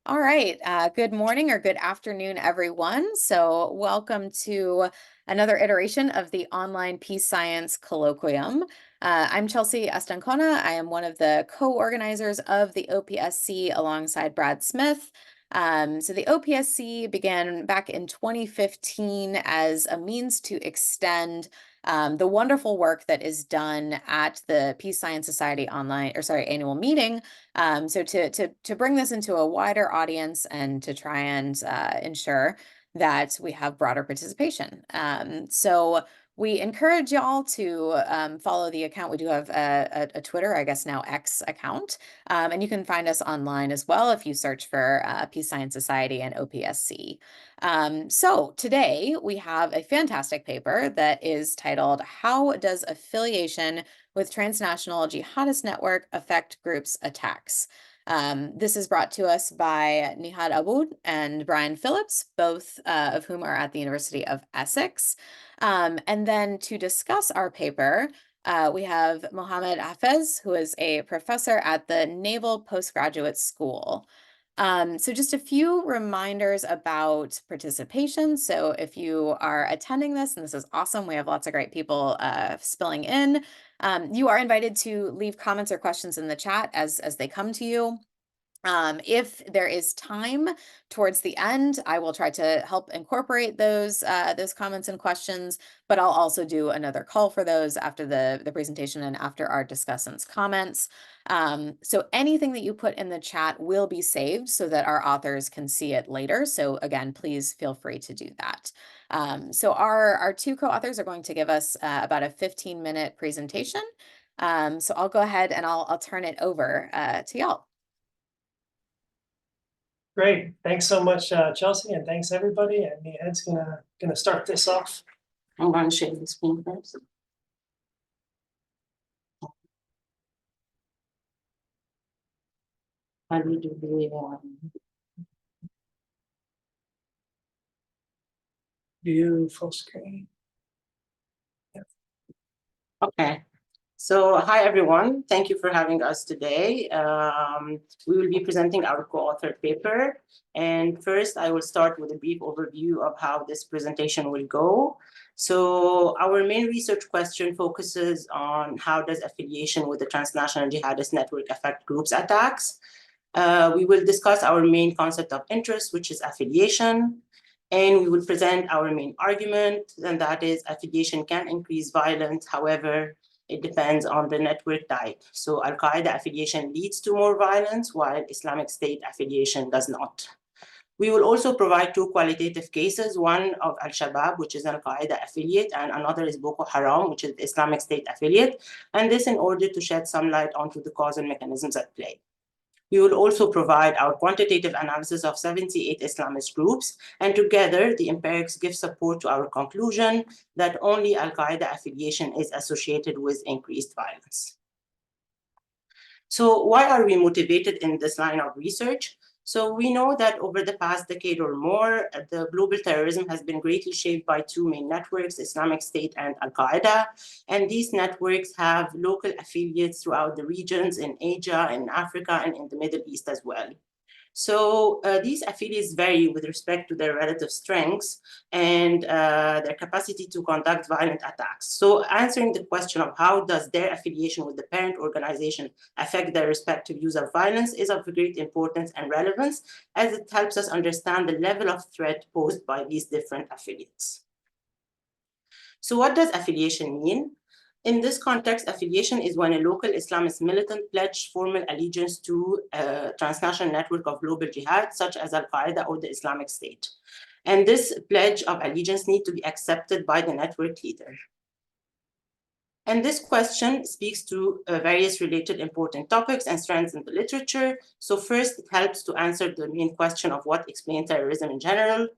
All right. Good morning or good afternoon, everyone. So welcome to another iteration of the Online Peace Science Colloquium. I'm Chelsea Estancona. I am one of the co-organizers of the OPSC alongside Brad Smith. So the OPSC began back in 2015 as a means to extend the wonderful work that is done at the Peace Science Society annual meeting. So to bring this into a wider audience and to try and ensure that we have broader participation. So we encourage y'all to follow the account. We do have a Twitter, I guess now X account, and you can find us online as well if you search for Peace Science Society and OPSC. So today we have a fantastic paper that is titled, "How Does Affiliation with Transnational Jihadist Network Affect Groups' Attacks?" This is brought to us by Nihad Aboud and Aboud Phillips, both of whom are at the University of Essex. And then to discuss our paper, we have Mohammed Hafez, who is a professor at the Naval Postgraduate School. So just a few reminders about participation. So if you are attending this, and this is awesome, we have lots of great people spilling in, you are invited to leave comments or questions in the chat as they come to you. If there is time towards the end, I will try to help incorporate those comments and questions, but I'll also do another call for those after the presentation and after our discussants' comments. So anything that you put in the chat will be saved so that our authors can see it later. So again, please feel free to do that. So our two co-authors are going to give us about a 15-minute presentation. So I'll go ahead and I'll turn it over to y'all. Great. Thanks so much, Chelsea, and thanks everybody. And Nihad's gonna start this off. I'm going to share the screen first. How do you do the View full screen. Okay. So hi, everyone. Thank you for having us today. We will be presenting our co-authored paper. And first, I will start with a brief overview of how this presentation will go. So our main research question focuses on how does affiliation with the transnational jihadist network affect groups' attacks. We will discuss our main concept of interest, which is affiliation. And we will present our main argument, and that is affiliation can increase violence. However, it depends on the network type. So Al-Qaeda affiliation leads to more violence, while Islamic State affiliation does not. We will also provide two qualitative cases, one of Al-Shabaab, which is an Al-Qaeda affiliate, and another is Boko Haram, which is the Islamic State affiliate, and this in order to shed some light onto the causal mechanisms at play. We will also provide our quantitative analysis of 78 Islamist groups, and together the empirics give support to our conclusion that only Al-Qaeda affiliation is associated with increased violence. So why are we motivated in this line of research? So we know that over the past decade or more, the global terrorism has been greatly shaped by two main networks, Islamic State and Al-Qaeda. And these networks have local affiliates throughout the regions in Asia, in Africa, and in the Middle East as well. So these affiliates vary with respect to their relative strengths and their capacity to conduct violent attacks. So answering the question of how does their affiliation with the parent organization affect their respective use of violence is of great importance and relevance, as it helps us understand the level of threat posed by these different affiliates. So what does affiliation mean? In this context, affiliation is when a local Islamist militant pledges formal allegiance to a transnational network of global jihad, such as Al-Qaeda or the Islamic State. And this pledge of allegiance needs to be accepted by the network leader. And this question speaks to various related important topics and strands in the literature. So first, it helps to answer the main question of what explains terrorism in general.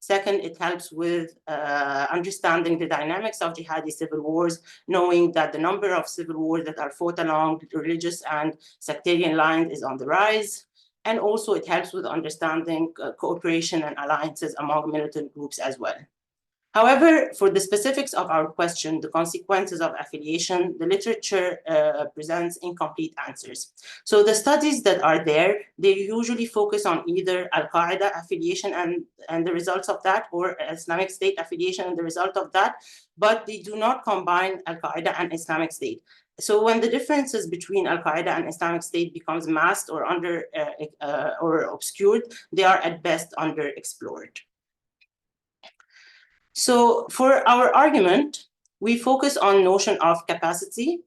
Second, it helps with understanding the dynamics of jihadi civil wars, knowing that the number of civil wars that are fought along religious and sectarian lines is on the rise. And also it helps with understanding cooperation and alliances among militant groups as well. However, for the specifics of our question, the consequences of affiliation, the literature presents incomplete answers. So the studies that are there, they usually focus on either Al-Qaeda affiliation and the results of that, or Islamic State affiliation and the result of that, but they do not combine Al-Qaeda and Islamic State. So when the differences between Al-Qaeda and Islamic State becomes masked or or obscured, they are at best underexplored. So for our argument, we focus on notion of capacity,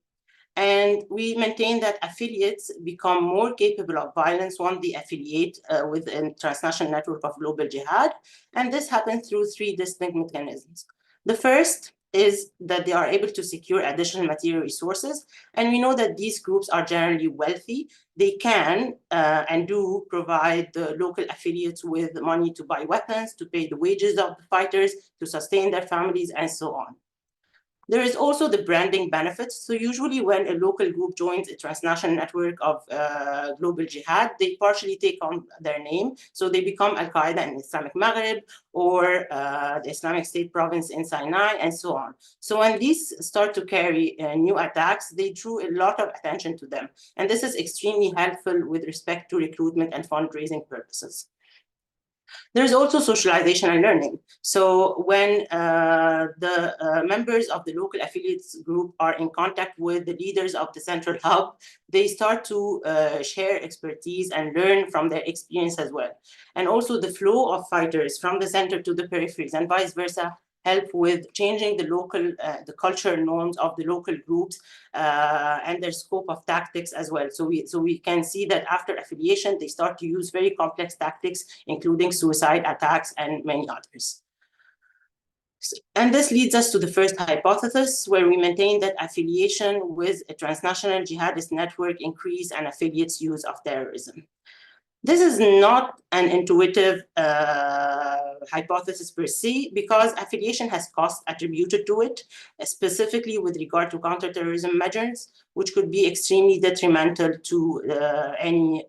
and we maintain that affiliates become more capable of violence once they affiliate with a transnational network of global jihad. And this happens through three distinct mechanisms. The first is that they are able to secure additional material resources. And we know that these groups are generally wealthy. They can and do provide the local affiliates with money to buy weapons, to pay the wages of the fighters, to sustain their families, and so on. There is also the branding benefits. So usually when a local group joins a transnational network of global jihad, they partially take on their name. So they become Al-Qaeda in Islamic Maghreb or the Islamic State province in Sinai and so on. So when these start to carry new attacks, they drew a lot of attention to them. And this is extremely helpful with respect to recruitment and fundraising purposes. There's also socialization and learning. So when the members of the local affiliates group are in contact with the leaders of the central hub, they start to share expertise and learn from their experience as well. And also the flow of fighters from the center to the peripheries and vice versa help with changing the local, the cultural norms of the local groups and their scope of tactics as well. So we can see that after affiliation, they start to use very complex tactics, including suicide attacks and many others. And this leads us to the first hypothesis, where we maintain that affiliation with a transnational jihadist network increase an affiliate's use of terrorism. This is not an intuitive hypothesis per se, because affiliation has cost attributed to it, specifically with regard to counterterrorism measures, which could be extremely detrimental to any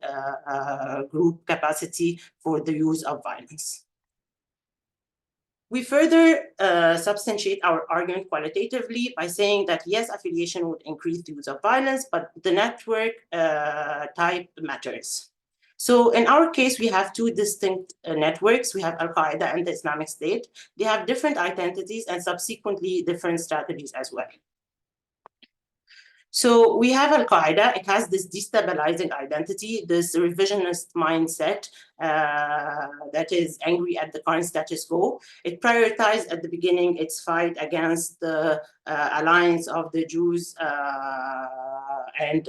group capacity for the use of violence. We further substantiate our argument qualitatively by saying that yes, affiliation would increase the use of violence, but the network type matters. So in our case, we have two distinct networks. We have Al-Qaeda and the Islamic State. They have different identities and subsequently different strategies as well. So we have Al-Qaeda. It has this destabilizing identity, this revisionist mindset that is angry at the current status quo. It prioritized at the beginning its fight against the alliance of the Jews and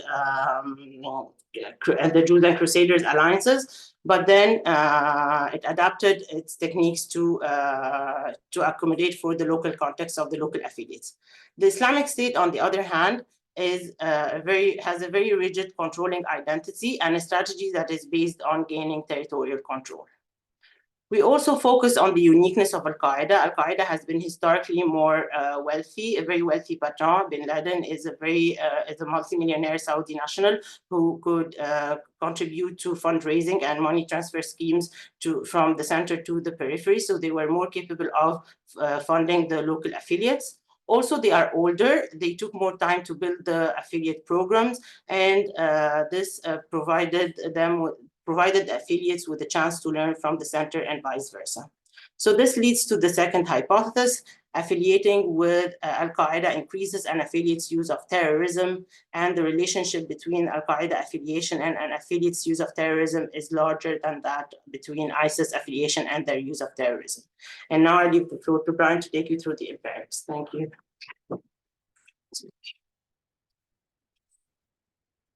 the Jews and Crusaders alliances, but then it adapted its techniques to accommodate for the local context of the local affiliates. The Islamic State, on the other hand, has a very rigid controlling identity and a strategy that is based on gaining territorial control. We also focus on the uniqueness of Al-Qaeda. Al-Qaeda has been historically more wealthy, a very wealthy patron. Bin Laden is a multimillionaire Saudi national who could contribute to fundraising and money transfer schemes from the center to the periphery. So they were more capable of funding the local affiliates. Also, they are older. They took more time to build the affiliate programs, and this provided affiliates with a chance to learn from the center and vice versa. So this leads to the second hypothesis. Affiliating with Al-Qaeda increases an affiliate's use of terrorism, and the relationship between Al-Qaeda affiliation and an affiliate's use of terrorism is larger than that between ISIS affiliation and their use of terrorism. And now I leave the floor to Brian to take you through the empirics. Thank you.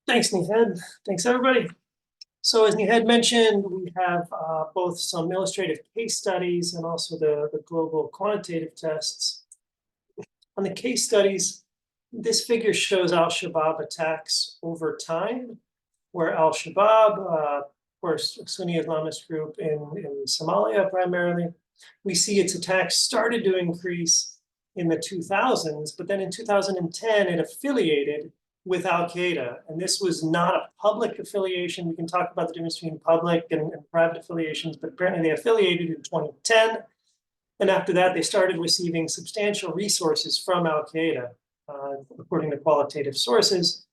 Thanks, Nihad. Thanks, everybody. So as Nihad mentioned, we have both some illustrative case studies and also the global quantitative tests. On the case studies, this figure shows al-Shabaab attacks over time, where al-Shabaab, of course, a Sunni Islamist group in Somalia primarily, we see its attacks started to increase in the 2000s, but then in 2010, it affiliated with Al-Qaeda. And this was not a public affiliation. We can talk about the difference between public and private affiliations, but apparently they affiliated in 2010. And after that, they started receiving substantial resources from Al-Qaeda, according to qualitative sources,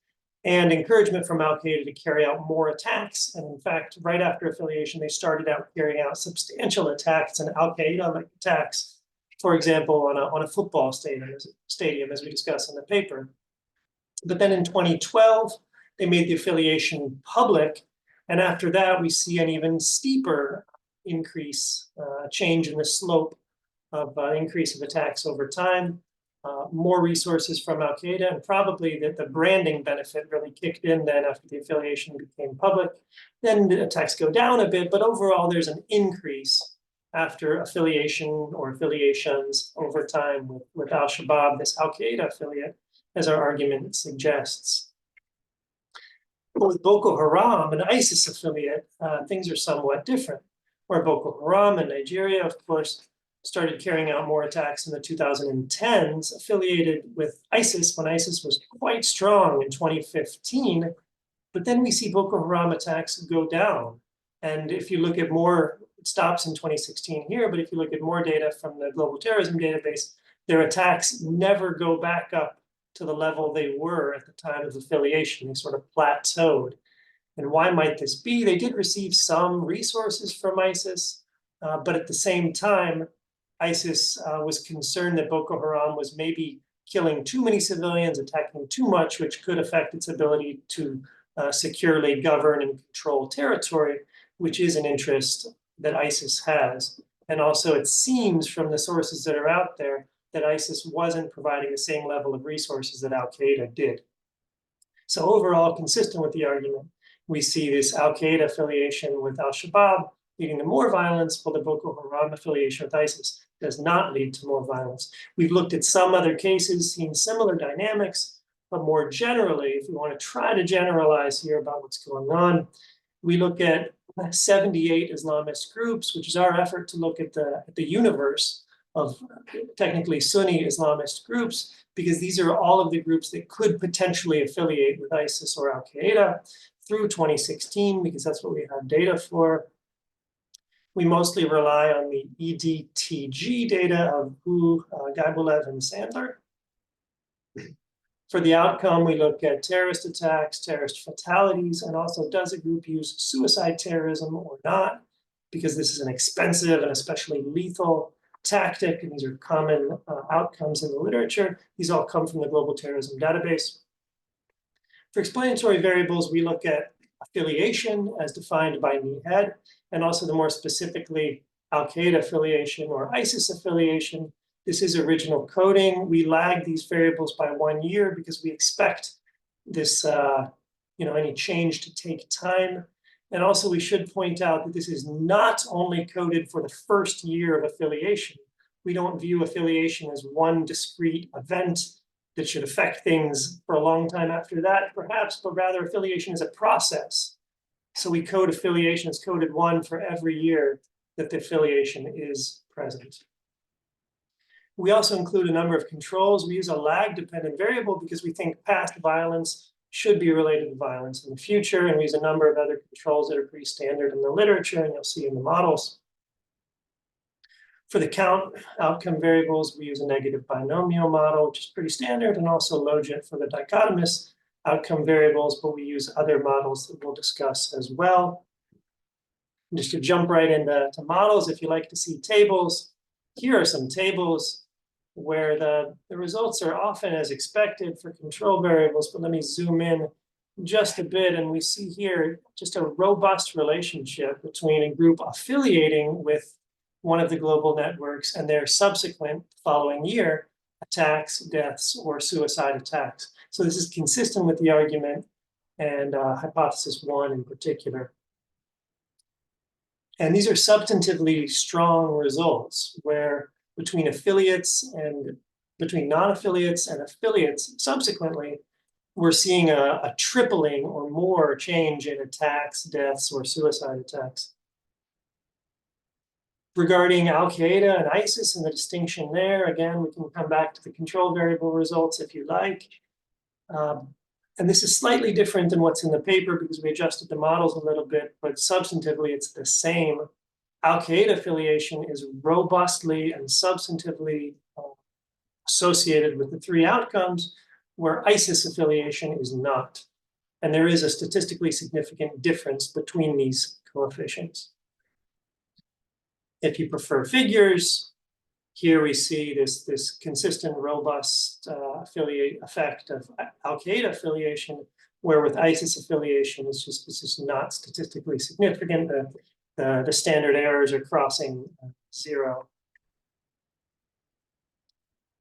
and encouragement from Al-Qaeda to carry out more attacks. And in fact, right after affiliation, they started out carrying out substantial attacks and Al-Qaeda-like attacks, for example, on a football stadium, as we discuss in the paper. But then in 2012, they made the affiliation public. And after that, we see an even steeper increase, change in the slope of increase of attacks over time, more resources from Al-Qaeda, and probably that the branding benefit really kicked in then after the affiliation became public. Then the attacks go down a bit, but overall there's an increase after affiliation or affiliations over time with Al-Shabaab, this Al-Qaeda affiliate, as our argument suggests. But with Boko Haram, an ISIS affiliate, things are somewhat different. Where Boko Haram in Nigeria, of course, started carrying out more attacks in the 2010s, affiliated with ISIS when ISIS was quite strong in 2015. But then we see Boko Haram attacks go down. And if you look at more, it stops in 2016 here, but if you look at more data from the Global Terrorism Database, their attacks never go back up to the level they were at the time of affiliation. They sort of plateaued. And why might this be? They did receive some resources from ISIS, but at the same time, ISIS was concerned that Boko Haram was maybe killing too many civilians, attacking too much, which could affect its ability to securely govern and control territory, which is an interest that ISIS has. And also it seems from the sources that are out there that ISIS wasn't providing the same level of resources that Al-Qaeda did. So overall, consistent with the argument, we see this Al-Qaeda affiliation with Al-Shabaab leading to more violence, while the Boko Haram affiliation with ISIS does not lead to more violence. We've looked at some other cases, seen similar dynamics, but more generally, if we want to try to generalize here about what's going on, we look at 78 Islamist groups, which is our effort to look at the universe of technically Sunni Islamist groups, because these are all of the groups that could potentially affiliate with ISIS or Al-Qaeda through 2016, because that's what we have data for. We mostly rely on the EDTG data of Hu, Gabulev, and Sandler. For the outcome, we look at terrorist attacks, terrorist fatalities, and also does a group use suicide terrorism or not, because this is an expensive and especially lethal tactic, and these are common outcomes in the literature. These all come from the Global Terrorism Database. For explanatory variables, we look at affiliation as defined by Nihad, and also the more specifically Al-Qaeda affiliation or ISIS affiliation. This is original coding. We lag these variables by 1 year because we expect this, any change to take time. And also we should point out that this is not only coded for the first year of affiliation. We don't view affiliation as one discrete event that should affect things for a long time after that, perhaps, but rather affiliation is a process. So we code affiliation as coded 1 for every year that the affiliation is present. We also include a number of controls. We use a lag-dependent variable because we think past violence should be related to violence in the future, and we use a number of other controls that are pretty standard in the literature, and you'll see in the models. For the count outcome variables, we use a negative binomial model, which is pretty standard, and also Logit for the dichotomous outcome variables, but we use other models that we'll discuss as well. And just to jump right into models, if you like to see tables, here are some tables where the results are often as expected for control variables, but let me zoom in just a bit, and we see here just a robust relationship between a group affiliating with one of the global networks and their subsequent following year attacks, deaths, or suicide attacks. So this is consistent with the argument and hypothesis 1 in particular. And these are substantively strong results where between affiliates and between non-affiliates and affiliates subsequently, we're seeing a tripling or more change in attacks, deaths, or suicide attacks. Regarding Al-Qaeda and ISIS and the distinction there, again, we can come back to the control variable results if you like. And this is slightly different than what's in the paper because we adjusted the models a little bit, but substantively it's the same. Al-Qaeda affiliation is robustly and substantively associated with the three outcomes, where ISIS affiliation is not. And there is a statistically significant difference between these coefficients. If you prefer figures, here we see this consistent, robust affiliate effect of Al-Qaeda affiliation, where with ISIS affiliation, it's just not statistically significant. The standard errors are crossing zero.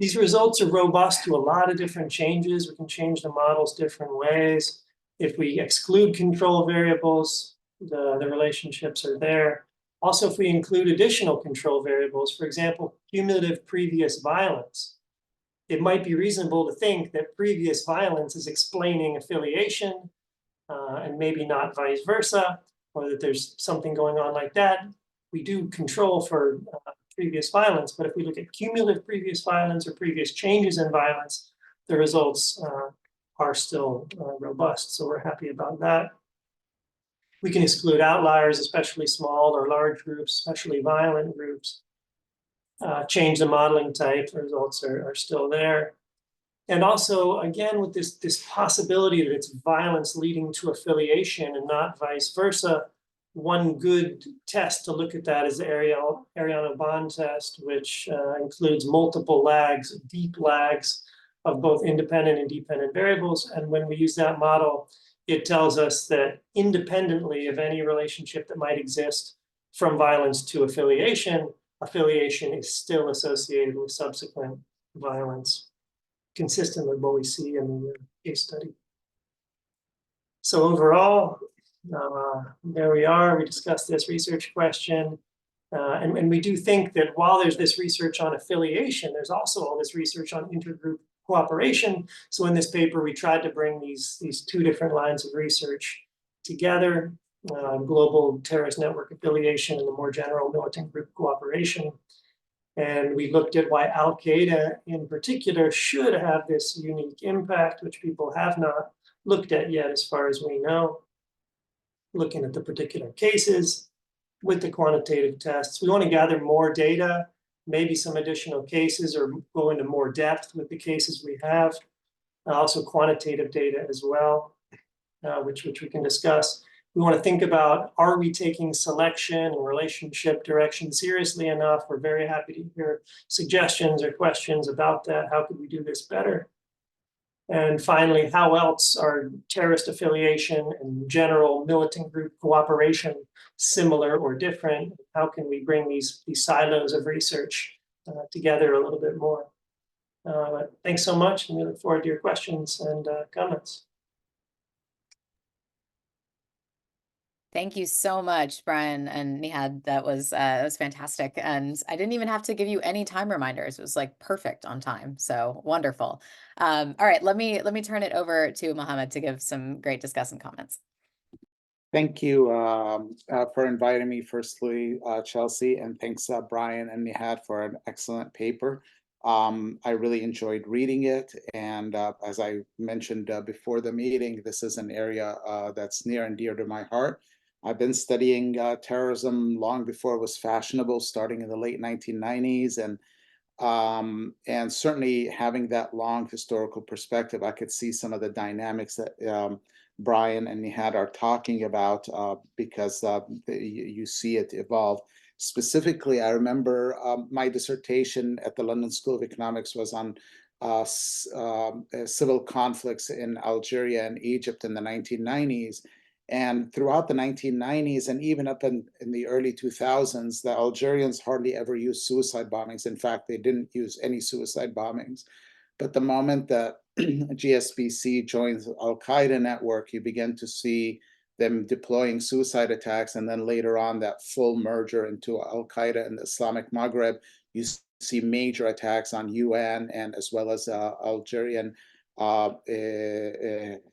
These results are robust to a lot of different changes. We can change the models different ways. If we exclude control variables, the relationships are there. Also, if we include additional control variables, for example, cumulative previous violence, it might be reasonable to think that previous violence is explaining affiliation and maybe not vice versa, or that there's something going on like that. We do control for previous violence, but if we look at cumulative previous violence or previous changes in violence, the results are still robust. So we're happy about that. We can exclude outliers, especially small or large groups, especially violent groups. Change the modeling type, the results are still there. And also, again, with this possibility that it's violence leading to affiliation and not vice versa, one good test to look at that is the Ariana-Bond test, which includes multiple lags, deep lags of both independent and dependent variables. And when we use that model, it tells us that independently of any relationship that might exist from violence to affiliation, affiliation is still associated with subsequent violence, consistent with what we see in the case study. So overall, there we are. We discussed this research question. And we do think that while there's this research on affiliation, there's also all this research on intergroup cooperation. So in this paper, we tried to bring these two different lines of research together, global terrorist network affiliation and the more general militant group cooperation. And we looked at why Al-Qaeda in particular should have this unique impact, which people have not looked at yet as far as we know. Looking at the particular cases with the quantitative tests. We want to gather more data, maybe some additional cases, or go into more depth with the cases we have. Also quantitative data as well, which we can discuss. We want to think about, are we taking selection and relationship direction seriously enough? We're very happy to hear suggestions or questions about that. How could we do this better? And finally, how else are terrorist affiliation and general militant group cooperation similar or different? How can we bring these silos of research together a little bit more? Thanks so much, and we look forward to your questions and comments. Thank you so much, Brian and Nihad. That was fantastic. And I didn't even have to give you any time reminders. It was like perfect on time. So wonderful. All right, let me turn it over to Mohammed to give some great discussion comments. Thank you for inviting me, firstly, Chelsea, and thanks, Brian and Nihad, for an excellent paper. I really enjoyed reading it, and as I mentioned before the meeting, this is an area that's near and dear to my heart. I've been studying terrorism long before it was fashionable, starting in the late 1990s, and certainly having that long historical perspective, I could see some of the dynamics that Brian and Nihad are talking about because you see it evolve. Specifically, I remember my dissertation at the London School of Economics was on civil conflicts in Algeria and Egypt in the 1990s. And throughout the 1990s and even up in the early 2000s, the Algerians hardly ever used suicide bombings. In fact, they didn't use any suicide bombings. But the moment that GSPC joins the Al-Qaeda network, you begin to see them deploying suicide attacks. And then later on, that full merger into Al-Qaeda and the Islamic Maghreb, you see major attacks on UN and as well as Algerian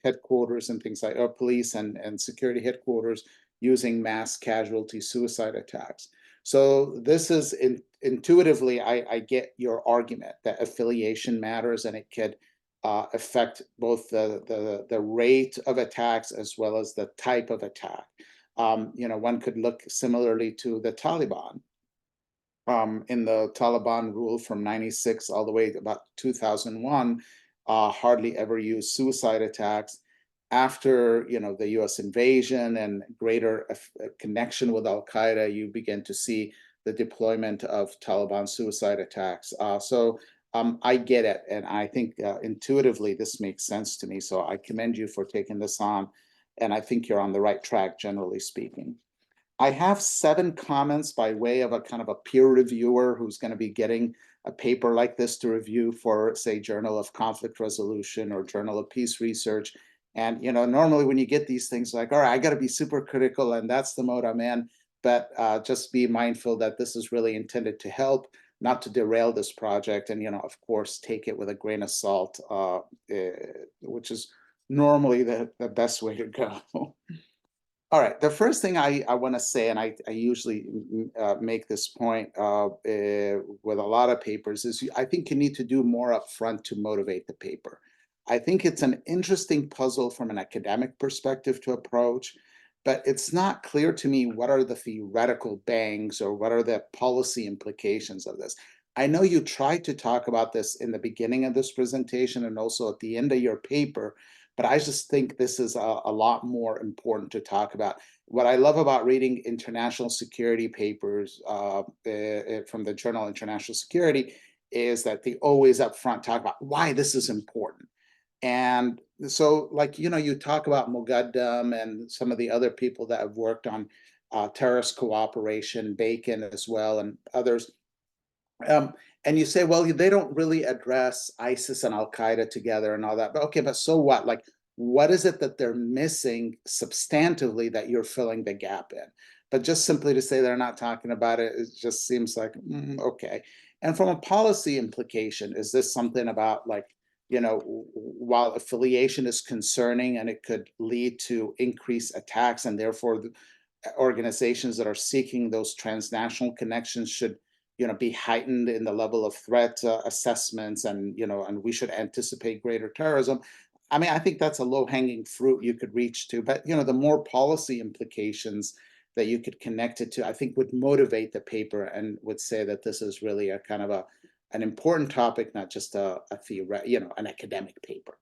headquarters and things like police and security headquarters using mass casualty suicide attacks. So this is intuitively, I get your argument that affiliation matters and it could affect both the rate of attacks as well as the type of attack. One could look similarly to the Taliban. In the Taliban rule from 96 all the way to about 2001, hardly ever used suicide attacks. After the US invasion and greater connection with Al-Qaeda, you begin to see the deployment of Taliban suicide attacks. I get it, and I think intuitively this makes sense to me. So I commend you for taking this on, and I think you're on the right track, generally speaking. I have 7 comments by way of a kind of a peer reviewer who's going to be getting a paper like this to review for, say, Journal of Conflict Resolution or Journal of Peace Research. And, normally when you get these things, like, all right, I got to be super critical, and that's the mode I'm in. But just be mindful that this is really intended to help, not to derail this project. And, of course, take it with a grain of salt, which is normally the best way to go. All right, the first thing I want to say, and I usually make this point with a lot of papers, is I think you need to do more up front to motivate the paper. I think it's an interesting puzzle from an academic perspective to approach, but it's not clear to me what are the theoretical bangs or what are the policy implications of this. I know you tried to talk about this in the beginning of this presentation and also at the end of your paper, but I just think this is a lot more important to talk about. What I love about reading international security papers from the Journal International Security is that they always up front talk about why this is important. And so, like, you talk about Mugaddam and some of the other people that have worked on terrorist cooperation, Bacon as well, and others. And you say, well, they don't really address ISIS and Al-Qaeda together and all that. But okay, but so what? Like, what is it that they're missing substantively that you're filling the gap in? But just simply to say they're not talking about it, it just seems like, okay. And from a policy implication, is this something about, like, while affiliation is concerning and it could lead to increased attacks, and therefore the organizations that are seeking those transnational connections should be heightened in the level of threat assessments, and and we should anticipate greater terrorism. I mean, I think that's a low-hanging fruit you could reach to, but the more policy implications that you could connect it to, I think would motivate the paper and would say that this is really a kind of an important topic, not just a theoretical, an academic paper.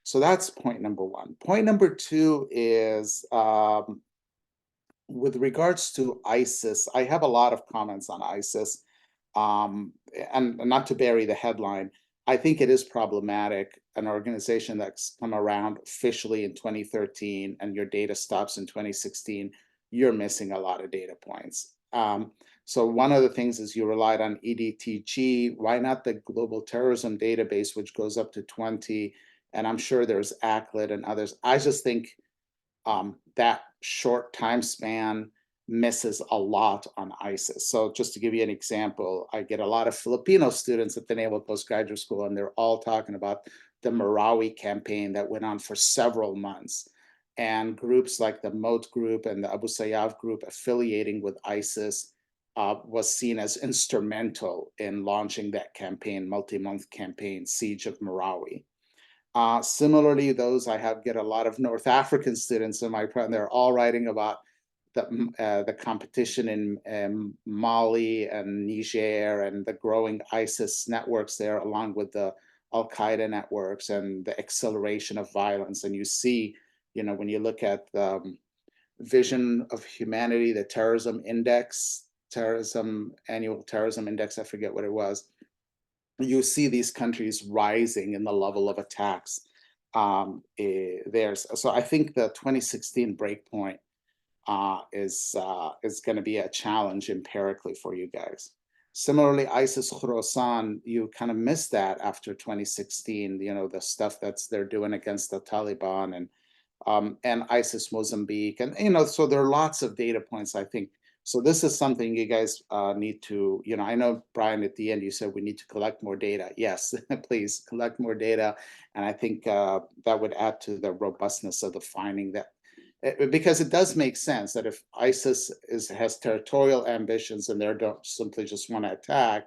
So that's point number 1. Point number 2 is with regards to ISIS. I have a lot of comments on ISIS. And not to bury the headline, I think it is problematic, an organization that's come around officially in 2013 and your data stops in 2016, you're missing a lot of data points. So one of the things is you relied on EDTG. Why not the Global Terrorism Database, which goes up to 20? And I'm sure there's ACLID and others. I just think that short time span misses a lot on ISIS. So just to give you an example, I get a lot of Filipino students at the Naval Postgraduate School, and they're all talking about the Marawi campaign that went on for several months. And groups like the Moat Group and the Abu Sayyaf Group affiliating with ISIS was seen as instrumental in launching that campaign, multi-month campaign, Siege of Marawi. Similarly, I get a lot of North African students in my program. They're all writing about the competition in Mali and Niger and the growing ISIS networks there, along with the Al-Qaeda networks and the acceleration of violence. And you see, when you look at the Vision of Humanity, the annual terrorism index, I forget what it was, you see these countries rising in the level of attacks there. So I think the 2016 breakpoint is going to be a challenge empirically for you guys. Similarly, ISIS Khorasan, you kind of missed that after 2016, the stuff they're doing against the Taliban and ISIS Mozambique. And, so there are lots of data points, I think. So this is something you guys need to, I know, Brian, at the end, you said we need to collect more data. Yes, please collect more data. And I think that would add to the robustness of the finding, that because it does make sense that if ISIS has territorial ambitions and they don't simply just want to attack,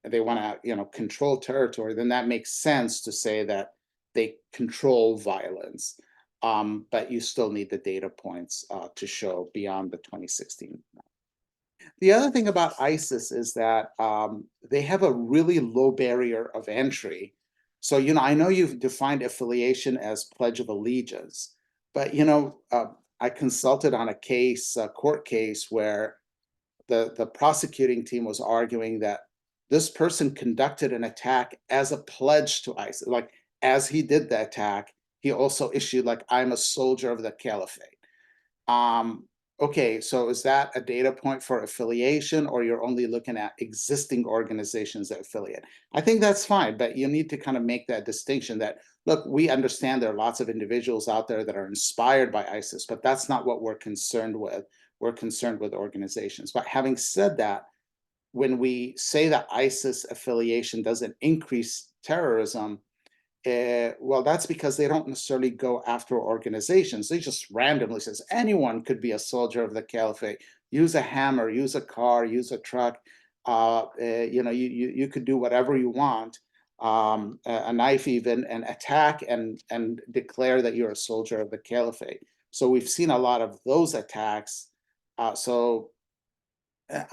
and they want to control territory, then that makes sense to say that they control violence. but you still need the data points to show beyond the 2016. The other thing about ISIS is that they have a really low barrier of entry. So, I know you've defined affiliation as pledge of allegiance, but, I consulted on a case, a court case, where the prosecuting team was arguing that this person conducted an attack as a pledge to ISIS. Like, as he did the attack, he also issued, like, I'm a soldier of the caliphate. Okay, so is that a data point for affiliation, or you're only looking at existing organizations that affiliate? I think that's fine, but you need to kind of make that distinction that, look, we understand there are lots of individuals out there that are inspired by ISIS, but that's not what we're concerned with. We're concerned with organizations. But having said that, when we say that ISIS affiliation doesn't increase terrorism, well, that's because they don't necessarily go after organizations. They just randomly says anyone could be a soldier of the caliphate. Use a hammer, use a car, use a truck. You could do whatever you want, a knife even, and attack and declare that you're a soldier of the caliphate. So we've seen a lot of those attacks. So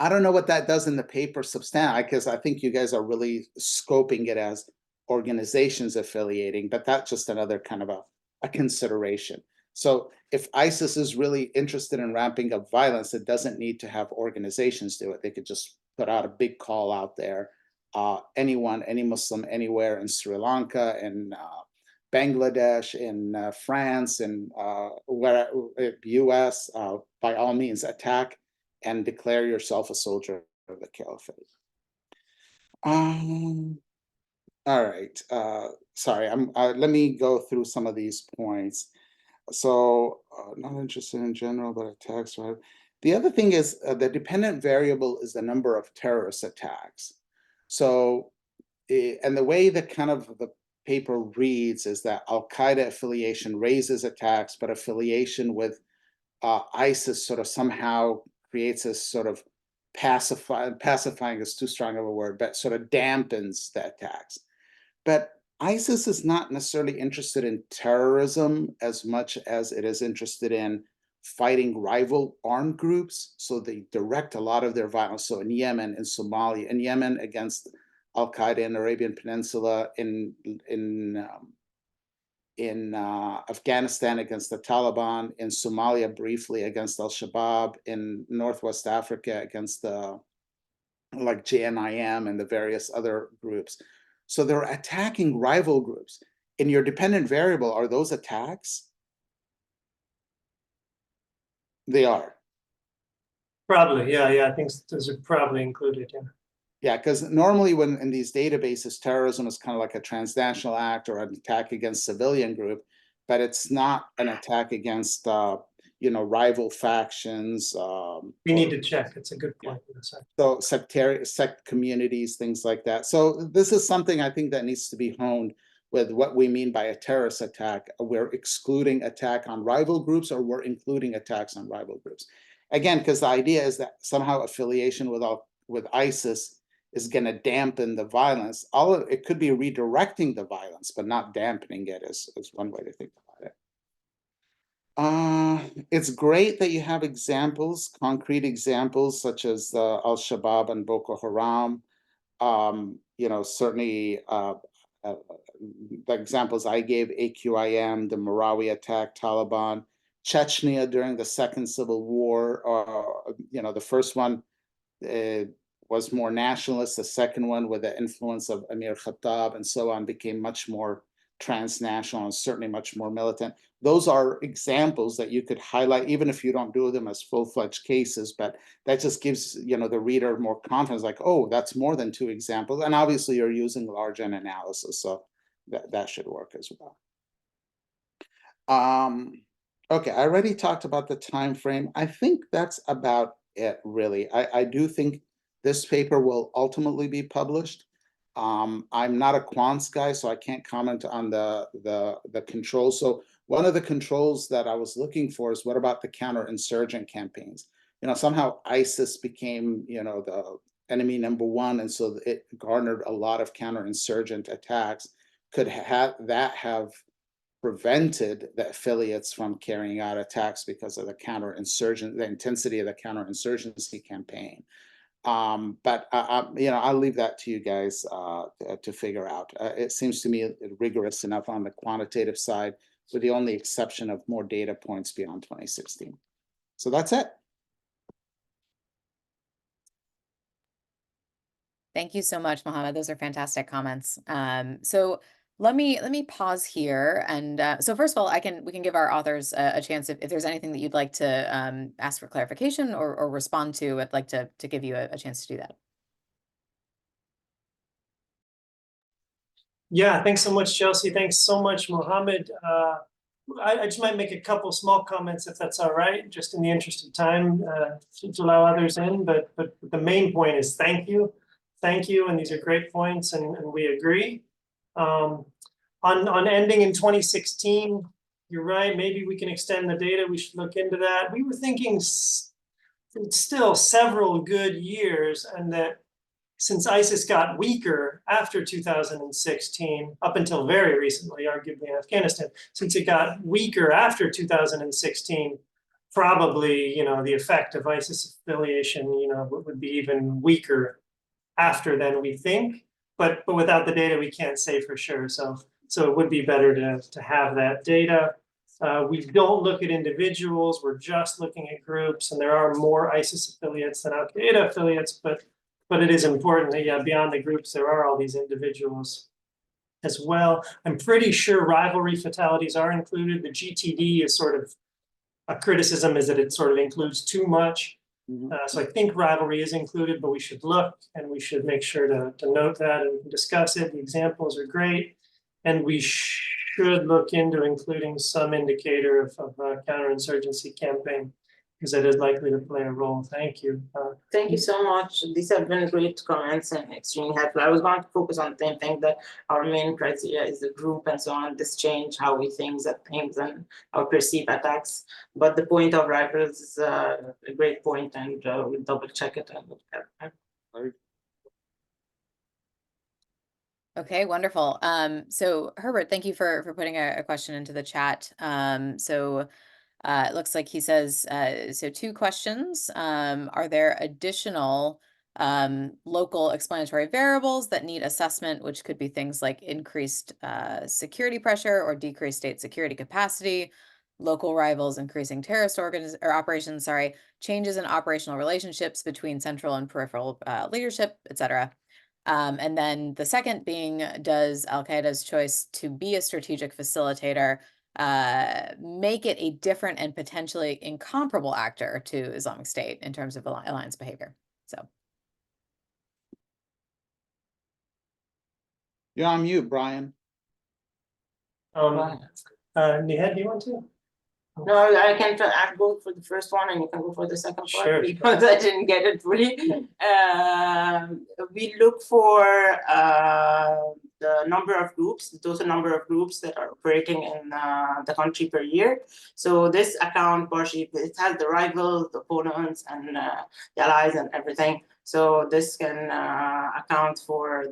I don't know what that does in the paper substantive, because I think you guys are really scoping it as organizations affiliating, but that's just another kind of a consideration. So if ISIS is really interested in ramping up violence, it doesn't need to have organizations do it. They could just put out a big call out there. Anyone, any Muslim anywhere in Sri Lanka, in Bangladesh, in France, in where US, by all means, attack and declare yourself a soldier of the caliphate. All right. Sorry. let me go through some of these points. So, not interested in general, but attacks. Right. The other thing is the dependent variable is the number of terrorist attacks. So, and the way that kind of the paper reads is that Al-Qaeda affiliation raises attacks, but affiliation with ISIS sort of somehow creates a sort of pacifying is too strong of a word, but sort of dampens the attacks. But ISIS is not necessarily interested in terrorism as much as it is interested in fighting rival armed groups. So they direct a lot of their violence. So in Yemen, in Somalia, in Yemen against Al-Qaeda in the Arabian Peninsula, in Afghanistan against the Taliban, in Somalia briefly against Al-Shabaab, in Northwest Africa against the like JNIM and the various other groups. So they're attacking rival groups. In your dependent variable, are those attacks? They are. Probably, yeah, I think those are probably included, yeah. Yeah, because normally when in these databases, terrorism is kind of like a transnational act or an attack against civilian group, but it's not an attack against rival factions. We need to check. It's a good point. So sect communities, things like that. So this is something I think that needs to be honed with what we mean by a terrorist attack. We're excluding attack on rival groups, or we're including attacks on rival groups. Again, because the idea is that somehow affiliation with ISIS is going to dampen the violence. It could be redirecting the violence, but not dampening it is one way to think about it. It's great that you have examples, concrete examples, such as Al-Shabaab and Boko Haram. Certainly the examples I gave, AQIM, the Marawi attack, Taliban, Chechnya during the Second Civil War. The first one was more nationalist. The second one, with the influence of Amir Khattab and so on, became much more transnational and certainly much more militant. Those are examples that you could highlight, even if you don't do them as full-fledged cases, but that just gives the reader more confidence, like, oh, that's more than two examples. And obviously you're using large N analysis, so that should work as well. Okay, I already talked about the time frame. I think that's about it, really. I do think this paper will ultimately be published. I'm not a quants guy, so I can't comment on the controls. So one of the controls that I was looking for is, what about the counterinsurgent campaigns? Somehow ISIS became, the enemy number one, and so it garnered a lot of counterinsurgent attacks. Could that have prevented the affiliates from carrying out attacks because of the intensity of the counterinsurgency campaign. But you know, I'll leave that to you guys to figure out. It seems to me rigorous enough on the quantitative side, with the only exception of more data points beyond 2016. So that's it. Thank you so much, Mohammed. Those are fantastic comments. So let me pause here, and so first of all, we can give our authors a chance if there's anything that you'd like to ask for clarification or respond to. I'd like to give you a chance to do that. Yeah, thanks so much, Chelsea. Thanks so much, Mohammed. I just might make a couple small comments if that's all right, just in the interest of time, to allow others in. But the main point is thank you, and these are great points, and we agree. On ending in 2016, you're right. Maybe we can extend the data. We should look into that. We were thinking still several good years, and that since ISIS got weaker after 2016, up until very recently, arguably in Afghanistan, since it got weaker after 2016, probably, you know, the effect of ISIS affiliation, you know, would be even weaker after than we think. But without the data, we can't say for sure. So it would be better to have that data. We don't look at individuals. We're just looking at groups, and there are more ISIS affiliates than Al Qaeda affiliates, but it is important that, yeah, beyond the groups, there are all these individuals as well. I'm pretty sure rivalry fatalities are included. The GTD is sort of a criticism, is that it sort of includes too much. So I think rivalry is included, but we should look, and we should make sure to note that and discuss it. The examples are great, and we should look into including some indicator of counterinsurgency campaign, because that is likely to play a role. Thank you. Thank you so much. These have been great comments and extremely helpful. I was going to focus on the same thing, that our main criteria is the group and so on. This change how we think at things and how we perceive attacks. But the point of rivals is a great point, and we'll double check it and look at it. Okay, wonderful. So Herbert, thank you for putting a question into the chat. It looks like he says, so 2 questions. Are there additional local explanatory variables that need assessment, which could be things like increased security pressure or decreased state security capacity, local rivals increasing terrorist operations, changes in operational relationships between central and peripheral leadership, etc. And then the second being, does Al-Qaeda's choice to be a strategic facilitator make it a different and potentially incomparable actor to Islamic State in terms of alliance behavior? So You're on mute, Brian. Nihad, do you want to? No, I can go for the first one, and you can go for the second part, Sure. because I didn't get it fully. We look for the number of groups, the total number of groups that are operating in the country per year. So this account partially, it has the rivals, the opponents, and the allies and everything. So this can account for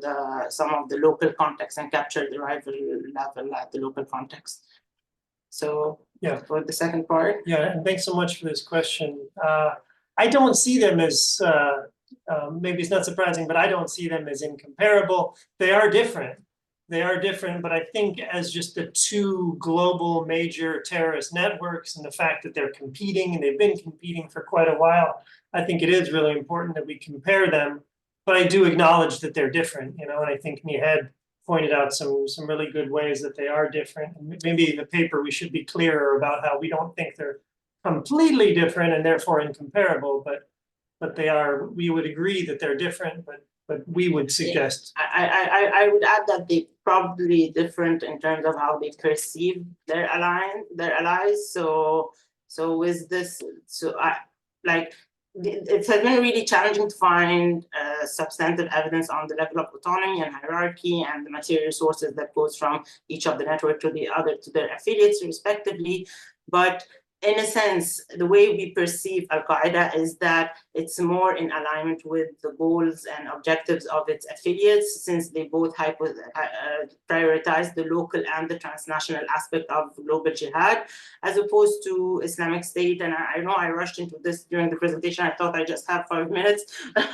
some of the local context and capture the rival level at the local context. So yeah, for the second part. Yeah, and thanks so much for this question. I don't see them as, maybe it's not surprising, but I don't see them as incomparable. They are different. But I think as just the 2 global major terrorist networks, and the fact that they're competing, and they've been competing for quite a while, I think it is really important that we compare them. But I do acknowledge that they're different, you know, and I think Nihad pointed out some really good ways that they are different. And maybe in the paper we should be clearer about how we don't think they're completely different and therefore incomparable, but they are. We would agree that they're different, but we would suggest. I would add that they probably different in terms of how they perceive their allies. So with this, it has been really challenging to find substantive evidence on the level of autonomy and hierarchy and the material sources that goes from each of the network to the other, to their affiliates respectively. But in a sense, the way we perceive Al-Qaeda is that it's more in alignment with the goals and objectives of its affiliates, since they both prioritize the local and the transnational aspect of global jihad, as opposed to Islamic State. And I know I rushed into this during the presentation. I thought I just have 5 minutes,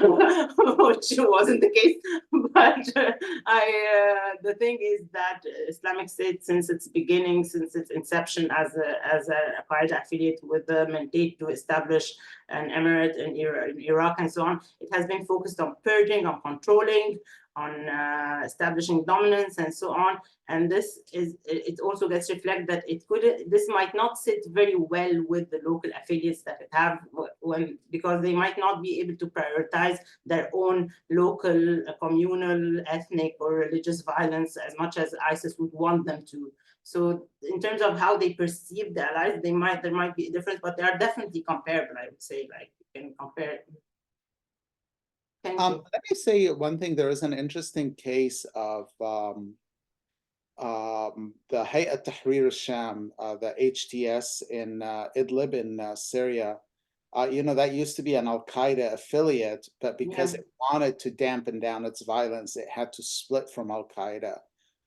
which wasn't the case. But the thing is that Islamic State, since its beginning, since its inception as a Qaeda affiliate with the mandate to establish an emirate in Iraq and so on, it has been focused on purging, on controlling, on establishing dominance and so on. And this is, it also gets reflected that this might not sit very well with the local affiliates that it have, because they might not be able to prioritize their own local, communal, ethnic, or religious violence as much as ISIS would want them to. So in terms of how they perceive the allies, there might be a difference, but they are definitely comparable, I would say. Like, you can compare. Let me say one thing. There is an interesting case of the Hayat Tahrir al-Sham, the HTS in Idlib in Syria. You know, that used to be an Al-Qaeda affiliate, but because it wanted to dampen down its violence, it had to split from Al-Qaeda.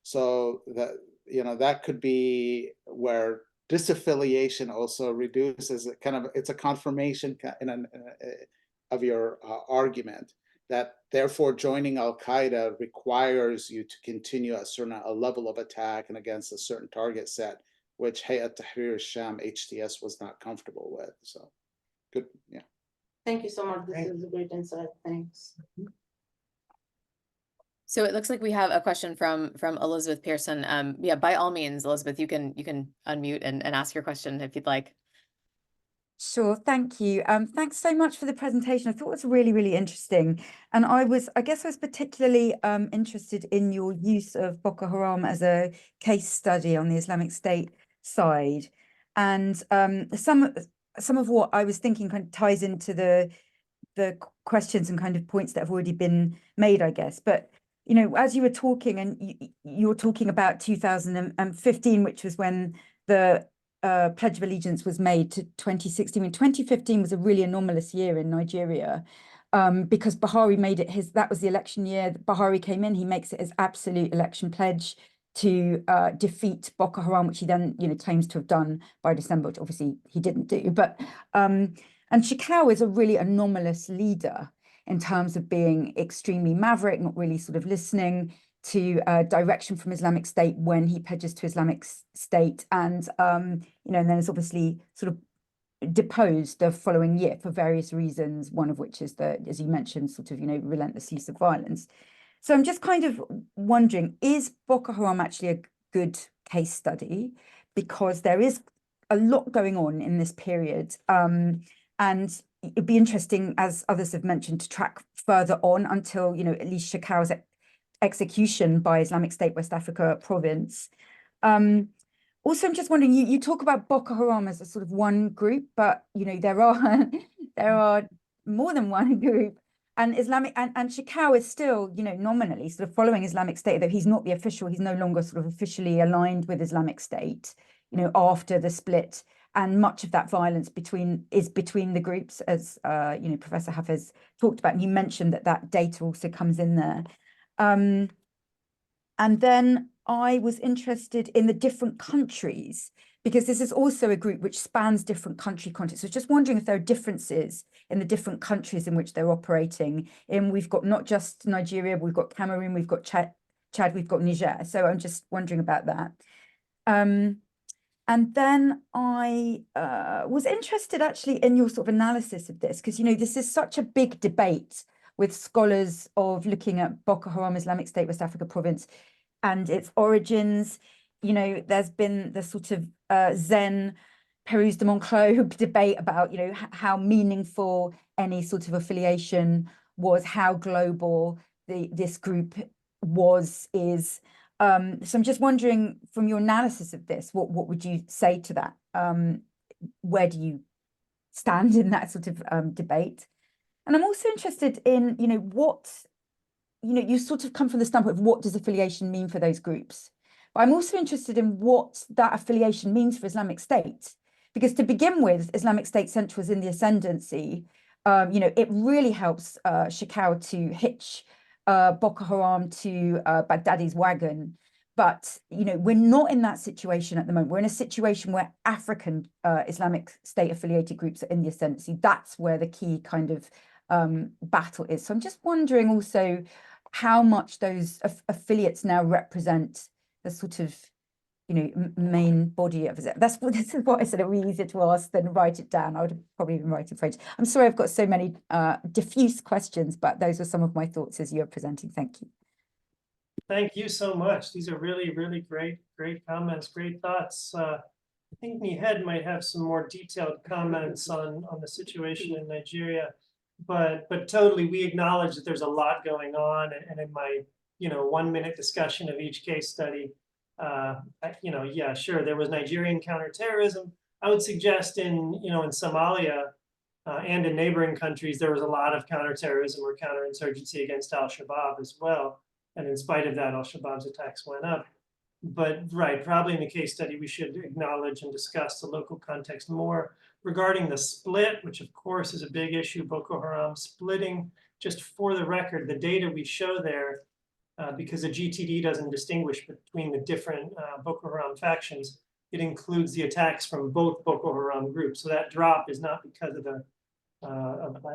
So that, you know, that could be where disaffiliation also reduces it's a confirmation of your argument, that therefore joining Al-Qaeda requires you to continue a level of attack and against a certain target set, which Hayat Tahrir al-Sham, HTS, was not comfortable with. So good, yeah. Thank you so much. This is a great insight. Thanks. So it looks like we have a question from Elizabeth Pearson. Yeah, by all means, Elizabeth, you can unmute and ask your question if you'd like. Sure, thank you. Thanks so much for the presentation. I thought it was really, really interesting. And I guess I was particularly interested in your use of Boko Haram as a case study on the Islamic State side. And some of what I was thinking kind of ties into the questions and kind of points that have already been made, I guess. But you know, as you were talking, and you were talking about 2015, which was when the Pledge of Allegiance was made, to 2016. I mean, 2015 was a really anomalous year in Nigeria, because Buhari made it that was the election year. Buhari came in, he makes it his absolute election pledge to defeat Boko Haram, which he then, you know, claims to have done by December, which obviously he didn't do. But and Shekau is a really anomalous leader in terms of being extremely maverick, not really sort of listening to direction from Islamic State when he pledges to Islamic State, and you know, and then is obviously sort of deposed the following year for various reasons, one of which is the, as you mentioned, sort of, you know, relentless use of violence. So I'm just kind of wondering, is Boko Haram actually a good case study? Because there is a lot going on in this period, and it'd be interesting, as others have mentioned, to track further on until, you know, at least Shekau's execution by Islamic State West Africa province. Also, I'm just wondering, you talk about Boko Haram as a sort of one group, but you know, there are more than one group, and Shekau is still, you know, nominally sort of following Islamic State, though he's not the official, he's no longer sort of officially aligned with Islamic State, you know, after the split. And much of that violence is between the groups, as you know, Professor Hafez talked about, and you mentioned that data also comes in there. And then I was interested in the different countries, because this is also a group which spans different country contexts. So just wondering if there are differences in the different countries in which they're operating. And we've got not just Nigeria, we've got Cameroon, we've got Chad, we've got Niger. So I'm just wondering about that. And then I was interested actually in your sort of analysis of this, because, you know, this is such a big debate with scholars of looking at Boko Haram, Islamic State, West Africa province, and its origins. You know, there's been the sort of Zen, Perouse de Monclos debate about, you know, how meaningful any sort of affiliation was, how global this group is. So I'm just wondering, from your analysis of this, what would you say to that? Where do you stand in that sort of debate? And I'm also interested in, you know, you sort of come from the standpoint of what does affiliation mean for those groups? But I'm also interested in what that affiliation means for Islamic State, because to begin with, Islamic State Central was in the ascendancy. It really helps Shekau to hitch Boko Haram to Baghdadi's wagon. But, we're not in that situation at the moment. We're in a situation where African Islamic State affiliated groups are in the ascendancy. That's where the key kind of battle is. So I'm just wondering also how much those affiliates now represent the sort of, main body of it. This is what I said. It would be easier to ask than write it down. I would have probably been writing French. I'm sorry I've got so many diffuse questions, but those are some of my thoughts as you're presenting. Thank you. Thank you so much. These are really, really great comments, great thoughts. I think Nihad might have some more detailed comments on the situation in Nigeria, but totally we acknowledge that there's a lot going on, and in my 1-minute discussion of each case study, yeah, sure, there was Nigerian counterterrorism. I would suggest in Somalia and in neighboring countries, there was a lot of counterterrorism or counterinsurgency against al-Shabaab as well. And in spite of that, al-Shabaab's attacks went up. But right, probably in the case study, we should acknowledge and discuss the local context more. Regarding the split, which of course is a big issue, Boko Haram splitting, just for the record, the data we show there, because the GTD doesn't distinguish between the different Boko Haram factions, it includes the attacks from both Boko Haram groups. So that drop is not because of the,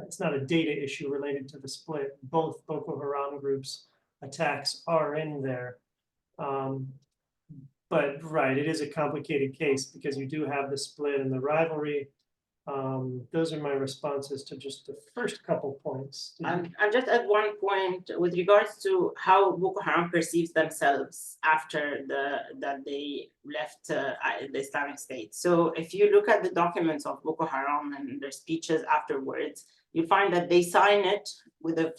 it's not a data issue related to the split. Both Boko Haram groups attacks are in there. But right, it is a complicated case because you do have the split and the rivalry. Those are my responses to just the first couple points. I'm just at one point with regards to how Boko Haram perceives themselves after that they left the Islamic State. So if you look at the documents of Boko Haram and their speeches afterwards, you find that they sign it with a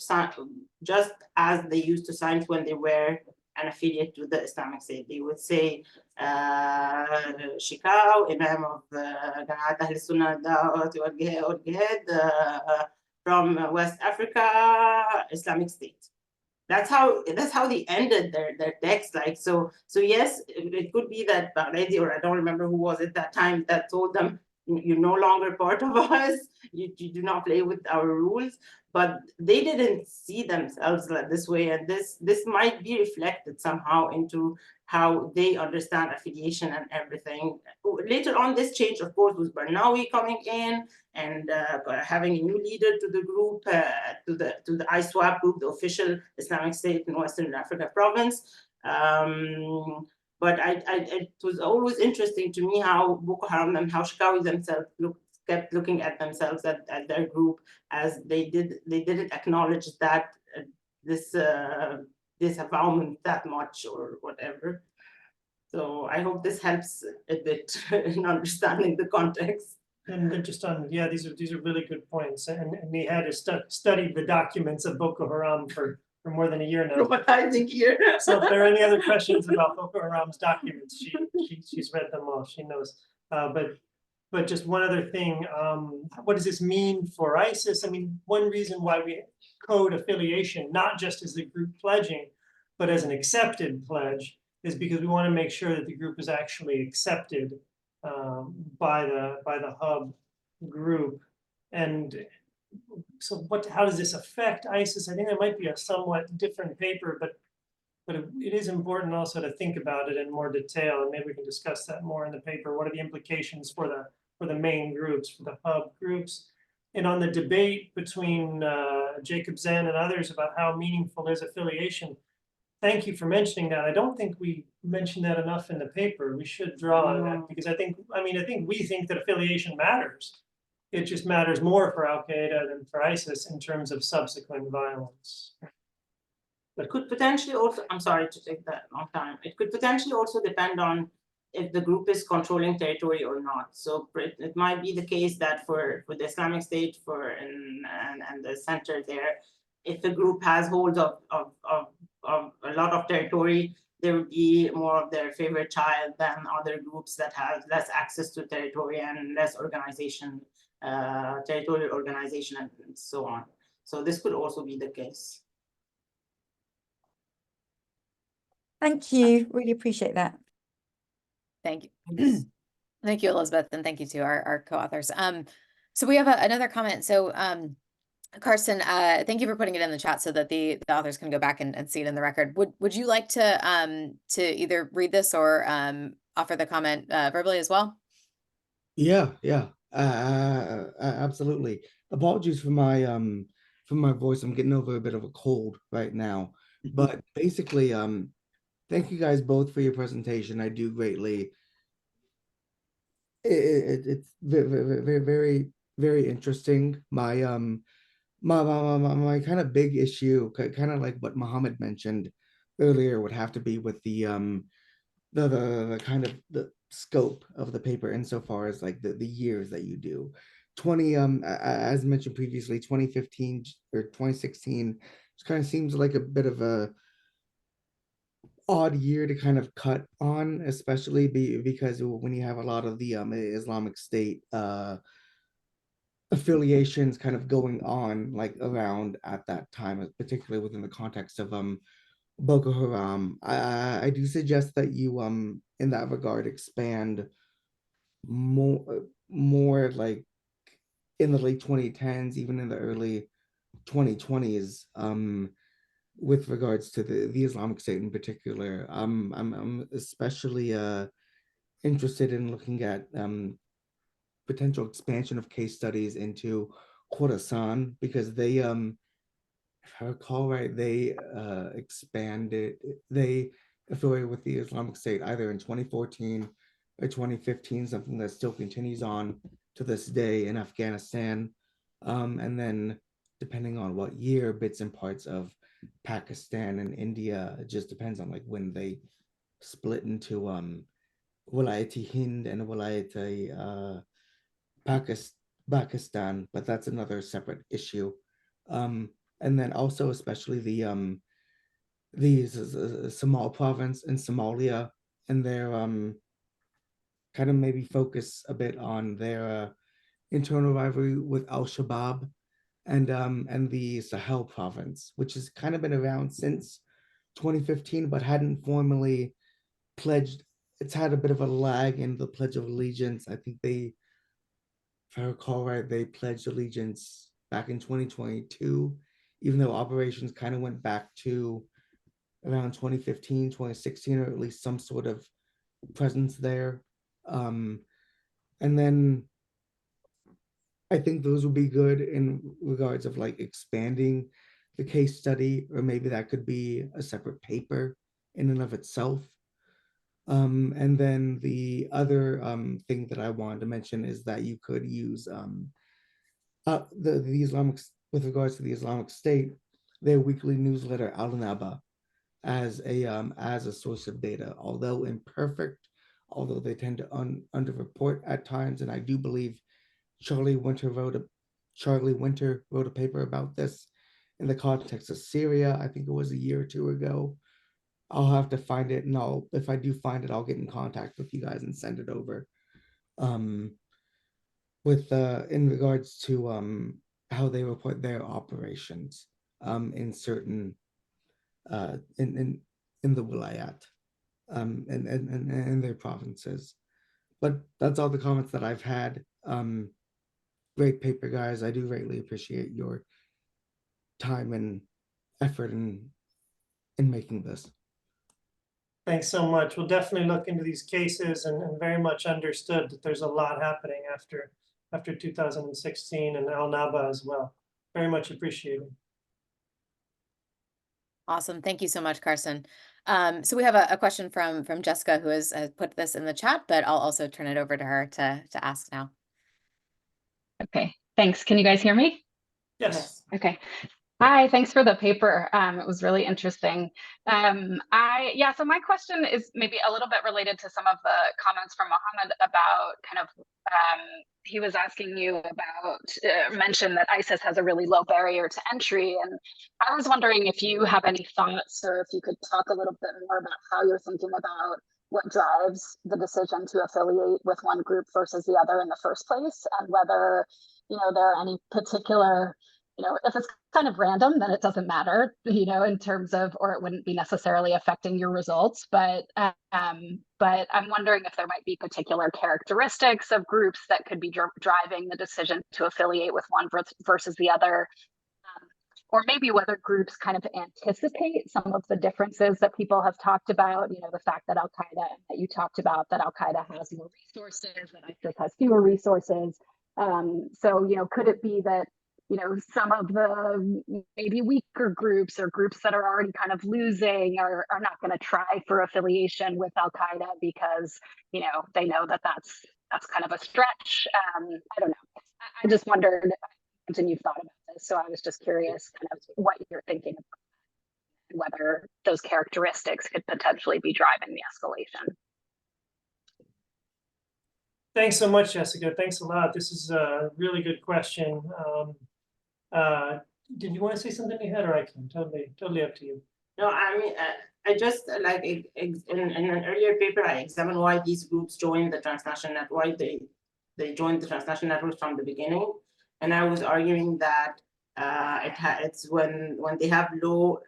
just as they used to sign it when they were an affiliate to the Islamic State. They would say, Shekau, Imam of Jamaat Ahl Sunnah wal Jihad from West Africa, Islamic State. That's how they ended their text. Like so yes, it could be that Baghdadi, or I don't remember who was at that time, that told them, you're no longer part of us, you do not play with our rules. But they didn't see themselves like this way, and this might be reflected somehow into how they understand affiliation and everything. Later on, this change, of course, was Barnawi coming in and having a new leader to the group, to the ISWAP group, the official Islamic State in Western Africa province. But it was always interesting to me how Boko Haram and how Shekawi themselves kept looking at themselves at their group, as they didn't acknowledge that this avowment that much or whatever. So I hope this helps a bit in understanding the context. And just on, yeah, these are really good points. And Nihad has studied the documents of Boko Haram for more than a year now. Traumatizing year. So if there are any other questions about Boko Haram's documents, she's read them all. She knows. But just one other thing, what does this mean for ISIS? I mean, one reason why we code affiliation, not just as the group pledging, but as an accepted pledge, is because we want to make sure that the group is actually accepted by the hub group. And so how does this affect ISIS? I think that might be a somewhat different paper, but it is important also to think about it in more detail, and maybe we can discuss that more in the paper. What are the implications for the main groups, for the hub groups? And on the debate between Jacob Zen and others about how meaningful is affiliation, thank you for mentioning that. I don't think we mentioned that enough in the paper. We should draw on that, because I think we think that affiliation matters. It just matters more for Al-Qaeda than for ISIS in terms of subsequent violence. It could potentially also, I'm sorry to take that long time, it could potentially also depend on if the group is controlling territory or not. So it might be the case that for the Islamic State and the center there, if the group has hold of a lot of territory, there would be more of their favorite child than other groups that have less access to territory and less organization, territorial organization and so on. So this could also be the case. Thank you. Really appreciate that. Thank you. Thank you, Elizabeth, and thank you to our co-authors. So we have another comment. So Carson, thank you for putting it in the chat so that the authors can go back and see it in the record. Would you like to either read this or offer the comment verbally as well? Yeah, absolutely. Apologies for my voice. I'm getting over a bit of a cold right now. But basically, thank you guys both for your presentation. I do greatly. It's very, very interesting. My kind of big issue, kind of like what Mohammed mentioned earlier, would have to be with the kind of the scope of the paper insofar as like the years that you do. As mentioned previously, 2015 or 2016 just kind of seems like a bit of a odd year to kind of cut on, especially because when you have a lot of the Islamic State affiliations kind of going on like around at that time, particularly within the context of Boko Haram. I do suggest that you in that regard expand more like in the late 2010s, even in the early 2020s, with regards to the Islamic State in particular. I'm especially interested in looking at potential expansion of case studies into Khorasan, because they if I recall right, they they affiliated with the Islamic State either in 2014 or 2015, something that still continues on to this day in Afghanistan. And then depending on what year, bits and parts of Pakistan and India. It just depends on like when they split into Wilayat Hind and Wilayat Pakistan, but that's another separate issue. And then also especially the Somal province in Somalia, and their kind of maybe focus a bit on their internal rivalry with Al-Shabaab, and the Sahel province, which has kind of been around since 2015, but hadn't formally pledged. It's had a bit of a lag in the Pledge of Allegiance. I think they, if I recall right, they pledged allegiance back in 2022, even though operations kind of went back to around 2015, 2016, or at least some sort of presence there. And then I think those would be good in regards of like expanding the case study, or maybe that could be a separate paper in and of itself. And then the other thing that I wanted to mention is that you could use the Islamic, with regards to the Islamic State, their weekly newsletter Al-Naba as a source of data, although imperfect, although they tend to underreport at times, and I do believe Charlie Winter wrote a paper about this in the context of Syria. I think it was a year or two ago. I'll have to find it, and if I do find it, I'll get in contact with you guys and send it over. With in regards to how they report their operations in certain in the wilayat and their provinces. But that's all the comments that I've had. Great paper, guys. I do greatly appreciate your time and effort in making this. Thanks so much. We'll definitely look into these cases, and very much understood that there's a lot happening after 2016 and Al Naba as well. Very much appreciated. Awesome. Thank you so much, Carson. So we have a question from Jessica, who has put this in the chat, but I'll also turn it over to her to ask now. Okay, thanks. Can you guys hear me? Yes. Okay. Hi, thanks for the paper. It was really interesting. So my question is maybe a little bit related to some of the comments from Mohammed about kind of, he was asking you about, mention that ISIS has a really low barrier to entry. And I was wondering if you have any thoughts, or if you could talk a little bit more about how you're thinking about what drives the decision to affiliate with one group versus the other in the first place, and whether, there are any particular if it's kind of random, then it doesn't matter, in terms of, or it wouldn't be necessarily affecting your results. But I'm wondering if there might be particular characteristics of groups that could be driving the decision to affiliate with one versus the other. Or maybe whether groups kind of anticipate some of the differences that people have talked about, the fact that Al-Qaeda, that you talked about, that Al-Qaeda has more resources, that ISIS has fewer resources. So, could it be that, some of the maybe weaker groups or groups that are already kind of losing are not going to try for affiliation with Al-Qaeda because, they know that that's kind of a stretch. I don't know. I just wondered, and you've thought about this, so I was just curious kind of what you're thinking about, whether those characteristics could potentially be driving the escalation. Thanks so much, Jessica. Thanks a lot. This is a really good question. Did you want to say something, Nihad, or I can? Totally up to you. No, I mean, I just like in an earlier paper, I examined why these groups joined the transnational network, why they joined the transnational network from the beginning. And I was arguing that it's when they have low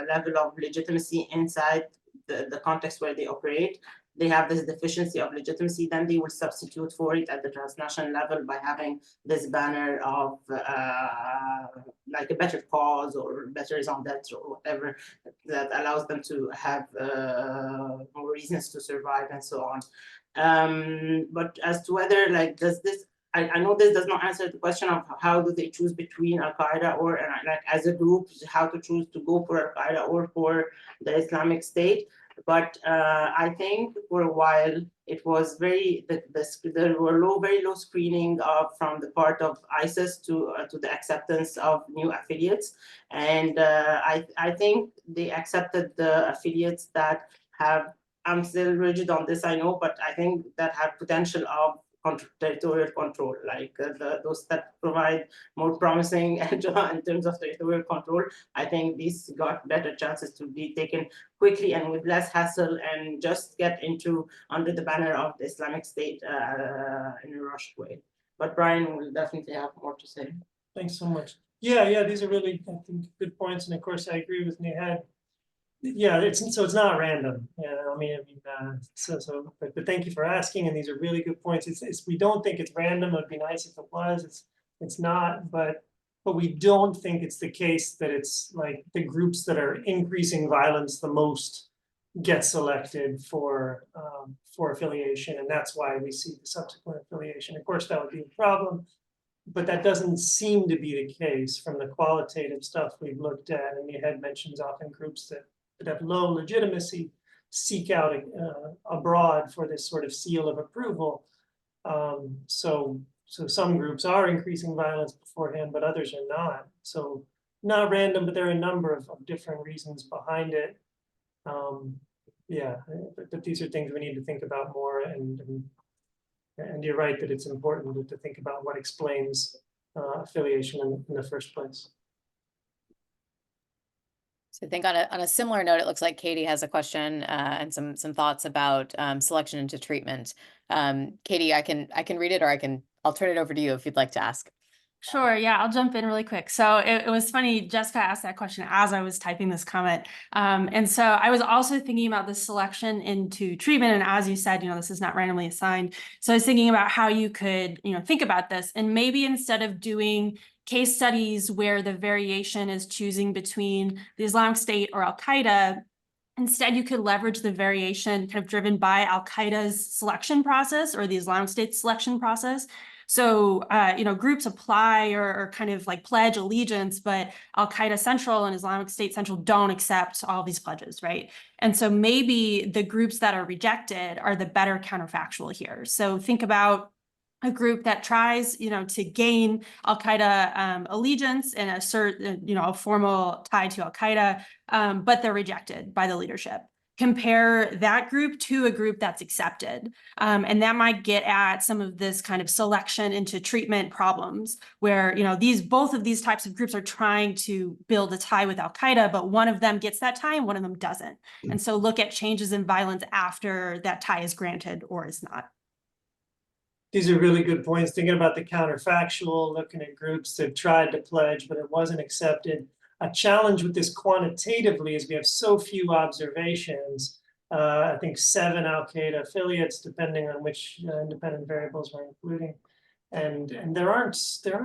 level of legitimacy inside the context where they operate, they have this deficiency of legitimacy, then they will substitute for it at the transnational level by having this banner of like a better cause or better raison d'etre or whatever that allows them to have more reasons to survive and so on. But as to whether does this, I know this does not answer the question of how do they choose between Al-Qaeda or like as a group, how to choose to go for Al-Qaeda or for the Islamic State. But I think for a while it was there were very low screening from the part of ISIS to the acceptance of new affiliates, and I think they accepted the affiliates that have. I'm still rigid on this, I know, but I think that have potential of territorial control, like those that provide more promising in terms of territorial control. I think these got better chances to be taken quickly and with less hassle and just get into under the banner of the Islamic State in a rushed way. But Brian will definitely have more to say. Thanks so much. Yeah, these are really, I think, good points. And of course, I agree with Nihad. Yeah, it's not random. Yeah, but thank you for asking, and these are really good points. We don't think it's random. It'd be nice if it was. It's not, but we don't think it's the case that it's like the groups that are increasing violence the most get selected for affiliation, and that's why we see the subsequent affiliation. Of course, that would be a problem, but that doesn't seem to be the case from the qualitative stuff we've looked at. And Nihad mentions often groups that have low legitimacy seek out abroad for this sort of seal of approval. So some groups are increasing violence beforehand, but others are not. So not random, but there are a number of different reasons behind it. Yeah, but these are things we need to think about more, and you're right that it's important to think about what explains affiliation in the first place. So I think on a similar note, it looks like Katie has a question and some thoughts about selection into treatment. Katie, I can read it, or I'll turn it over to you if you'd like to ask. Sure. Yeah, I'll jump in really quick. So it was funny, Jessica asked that question as I was typing this comment. And so I was also thinking about the selection into treatment. And as you said, this is not randomly assigned. So I was thinking about how you could, think about this. And maybe instead of doing case studies where the variation is choosing between the Islamic State or Al-Qaeda, instead, you could leverage the variation kind of driven by Al-Qaeda's selection process or the Islamic State's selection process. So, groups apply or kind of like pledge allegiance, but Al-Qaeda Central and Islamic State Central don't accept all these pledges, right? And so maybe the groups that are rejected are the better counterfactual here. So think about a group that tries, to gain Al-Qaeda allegiance and assert, a formal tie to Al-Qaeda, but they're rejected by the leadership. Compare that group to a group that's accepted. And that might get at some of this kind of selection into treatment problems where, both of these types of groups are trying to build a tie with Al-Qaeda, but one of them gets that tie and one of them doesn't. And so look at changes in violence after that tie is granted or is not. These are really good points, thinking about the counterfactual, looking at groups that tried to pledge, but it wasn't accepted. A challenge with this quantitatively is we have so few observations. I think 7 Al-Qaeda affiliates, depending on which independent variables we're including. And there aren't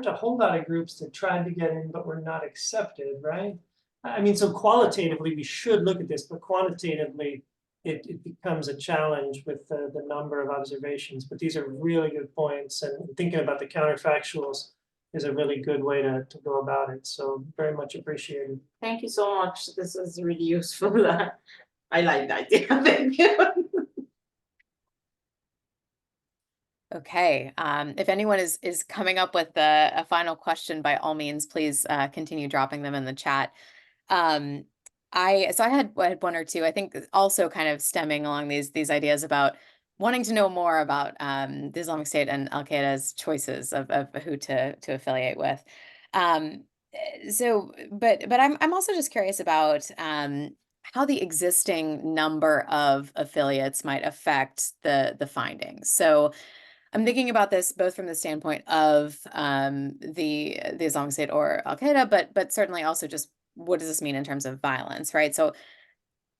a whole lot of groups that tried to get in but were not accepted, right? I mean, so qualitatively we should look at this, but quantitatively it becomes a challenge with the number of observations. But these are really good points, and thinking about the counterfactuals is a really good way to go about it. So very much appreciated. Thank you so much. This is really useful. I like the idea. Thank you. Okay, if anyone is coming up with a final question, by all means, please continue dropping them in the chat. I had one or two, I think, also kind of stemming along these ideas about wanting to know more about the Islamic State and Al-Qaeda's choices of who to affiliate with. But I'm also just curious about how the existing number of affiliates might affect the findings. So I'm thinking about this both from the standpoint of the Islamic State or Al-Qaeda, but certainly also just what does this mean in terms of violence, right? So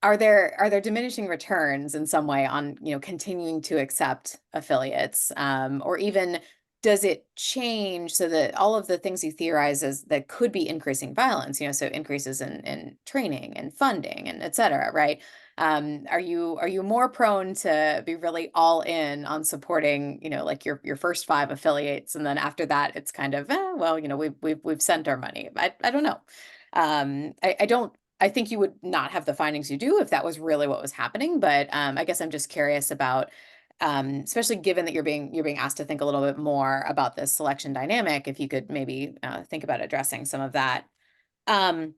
are there diminishing returns in some way on, continuing to accept affiliates, or even does it change so that all of the things you theorize as that could be increasing violence, so increases in training and funding and et cetera, right? Are you more prone to be really all in on supporting, like your first 5 affiliates, and then after that it's kind of, well, we've sent our money. I don't know. I think you would not have the findings you do if that was really what was happening, but I guess I'm just curious about, especially given that you're being asked to think a little bit more about this selection dynamic, if you could maybe think about addressing some of that. And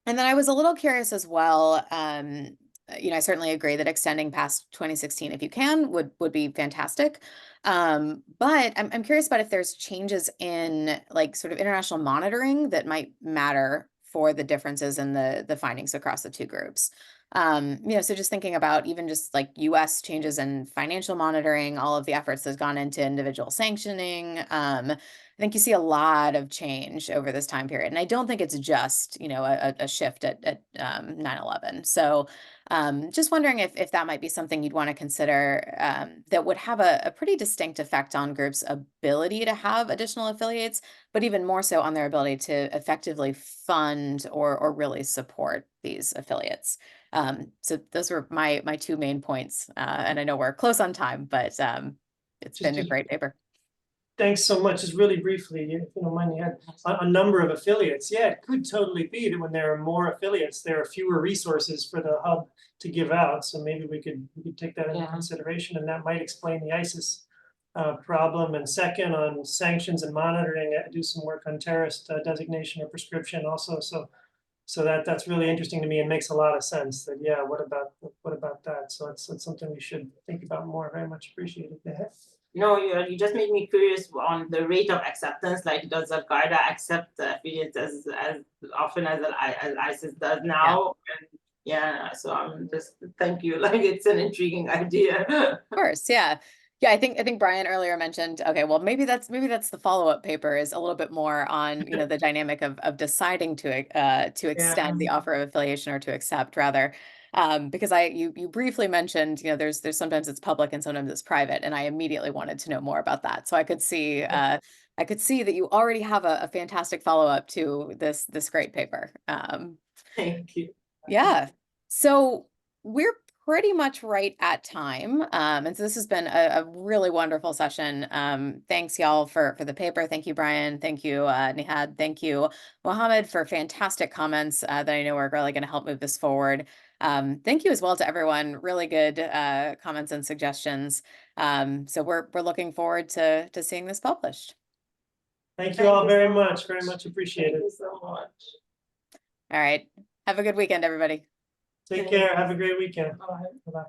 then I was a little curious as well. I certainly agree that extending past 2016, if you can, would be fantastic. But I'm curious about if there's changes in like sort of international monitoring that might matter for the differences in the findings across the two groups. So just thinking about even just like US changes in financial monitoring, all of the efforts that's gone into individual sanctioning. I think you see a lot of change over this time period. And I don't think it's just, a shift at 9/11. So just wondering if that might be something you'd want to consider, that would have a pretty distinct effect on groups' ability to have additional affiliates, but even more so on their ability to effectively fund or really support these affiliates. So those were my 2 main points. And I know we're close on time, but it's been a great paper. Thanks so much. Just really briefly, if you don't mind, you had a number of affiliates. Yeah, it could totally be that when there are more affiliates, there are fewer resources for the hub to give out. So maybe we could take that into consideration, and that might explain the ISIS problem. And second, on sanctions and monitoring, do some work on terrorist designation or prescription also. So that's really interesting to me and makes a lot of sense. That what about that? So that's something we should think about more. Very much appreciated. No, you just made me curious on the rate of acceptance. Like, does Al-Qaeda accept affiliates as often as ISIS does now? And so I'm just, thank you. Like, it's an intriguing idea. Of course, yeah. I think Brian earlier mentioned, okay, well, maybe that's the follow-up paper is a little bit more on, the dynamic of deciding to extend the offer of affiliation or to accept rather. Because you briefly mentioned, there's sometimes it's public and sometimes it's private, and I immediately wanted to know more about that. So I could see that you already have a fantastic follow-up to this great paper. Thank you. Yeah. So we're pretty much right at time. And so this has been a really wonderful session. Thanks y'all for the paper. Thank you, Brian. Thank you, Nihad. Thank you, Mohammed, for fantastic comments that I know are really going to help move this forward. Thank you as well to everyone. Really good comments and suggestions. So we're looking forward to seeing this published. Thank you all very much. Very much appreciated. Thank you so much. All right. Have a good weekend, everybody. Take care. Have a great weekend. Bye.